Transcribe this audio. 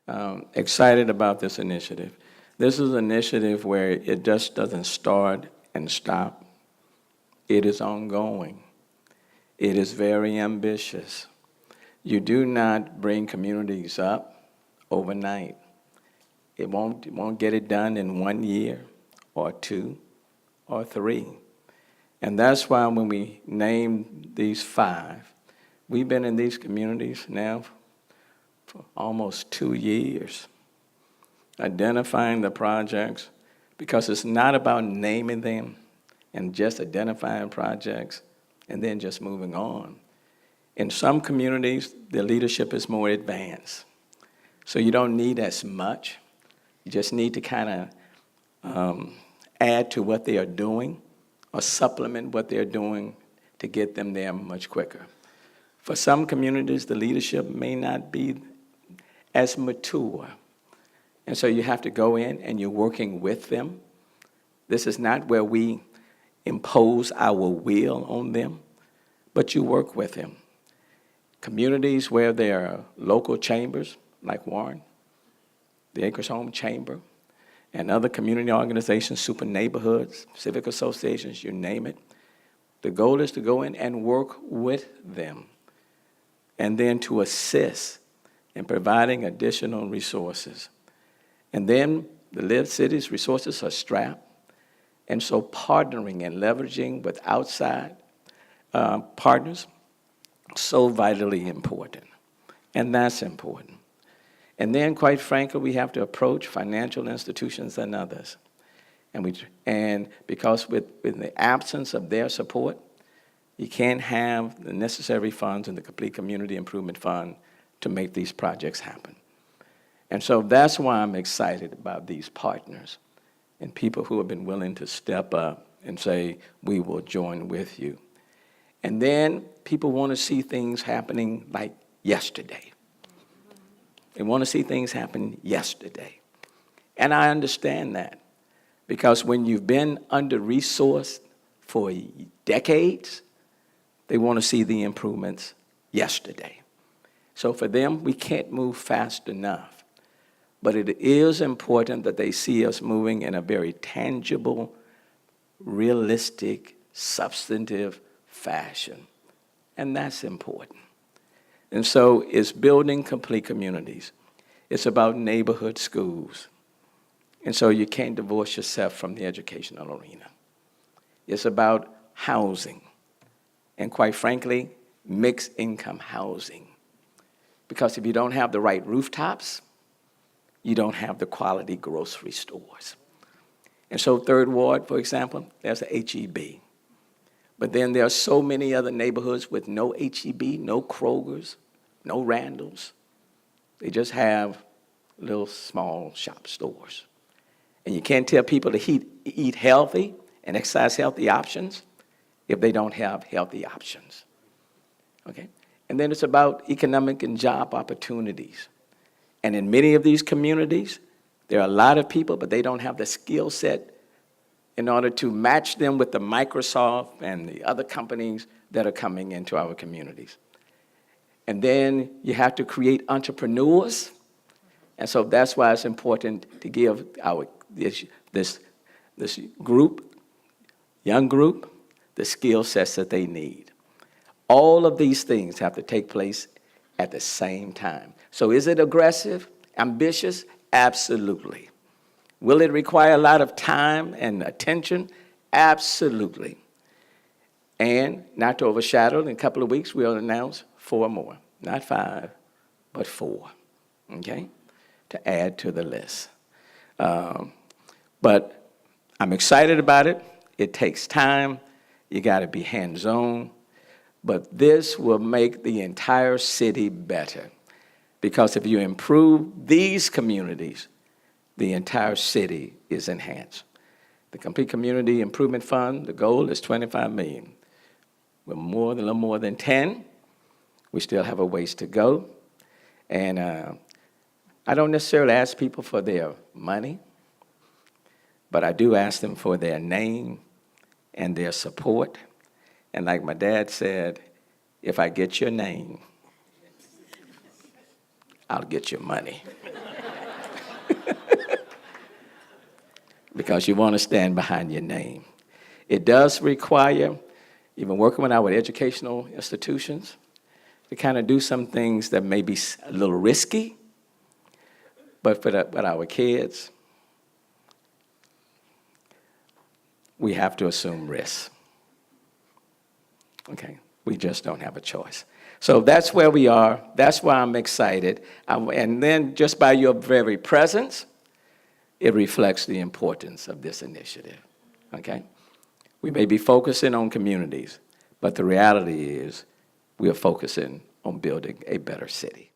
Excited about this initiative. This is an initiative where it just doesn't start and stop. It is ongoing. It is very ambitious. You do not bring communities up overnight. It won't get it done in 1 year or 2 or 3. And that's why when we named these 5, we've been in these communities now for almost 2 years, identifying the projects, because it's not about naming them and just identifying projects and then just moving on. In some communities, the leadership is more advanced. So you don't need as much. You just need to kind of add to what they are doing or supplement what they're doing to get them there much quicker. For some communities, the leadership may not be as mature. And so you have to go in and you're working with them. This is not where we impose our will on them, but you work with them. Communities where there are local chambers, like Warren, the Acres Home Chamber, and other community organizations, super neighborhoods, civic associations, you name it. The goal is to go in and work with them, and then to assist in providing additional resources. And then the Live Cities resources are strapped, and so partnering and leveraging with outside partners, so vitally important. And that's important. And then, quite frankly, we have to approach financial institutions and others. And because in the absence of their support, you can't have the necessary funds in the Complete Community Improvement Fund to make these projects happen. And so that's why I'm excited about these partners and people who have been willing to step up and say, we will join with you. And then people want to see things happening like yesterday. They want to see things happen yesterday. And I understand that, because when you've been under-resourced for decades, they want to see the improvements yesterday. So for them, we can't move fast enough. But it is important that they see us moving in a very tangible, realistic, substantive fashion. And that's important. And so it's building complete communities. It's about neighborhood schools. And so you can't divorce yourself from the educational arena. It's about housing. And quite frankly, mixed income housing. Because if you don't have the right rooftops, you don't have the quality grocery stores. And so Third Ward, for example, there's a HEB. But then there are so many other neighborhoods with no HEB, no Krogers, no Randalls. They just have little small shop stores. And you can't tell people to eat healthy and exercise healthy options if they don't have healthy options. Okay? And then it's about economic and job opportunities. And in many of these communities, there are a lot of people, but they don't have the skill set in order to match them with the Microsoft and the other companies that are coming into our communities. And then you have to create entrepreneurs. And so that's why it's important to give this group, young group, the skill sets that they need. All of these things have to take place at the same time. So is it aggressive, ambitious? Absolutely. Will it require a lot of time and attention? Absolutely. And not to overshadow, in a couple of weeks, we'll announce 4 more. Not 5, but 4, okay, to add to the list. But I'm excited about it. It takes time. You got to be hands-on. But this will make the entire city better. Because if you improve these communities, the entire city is enhanced. The Complete Community Improvement Fund, the goal is $25 million. We're a little more than 10. We still have a ways to go. And I don't necessarily ask people for their money, but I do ask them for their name and their support. And like my dad said, if I get your name, I'll get your money. because you want to stand behind your name. It does require, even working with our educational institutions, to kind of do some things that may be a little risky, but with our kids, we have to assume risks. Okay, we just don't have a choice. So that's where we are. That's why I'm excited. And then just by your very presence, it reflects the importance of this initiative. Okay? We may be focusing on communities, but the reality is we are focusing on building a better city.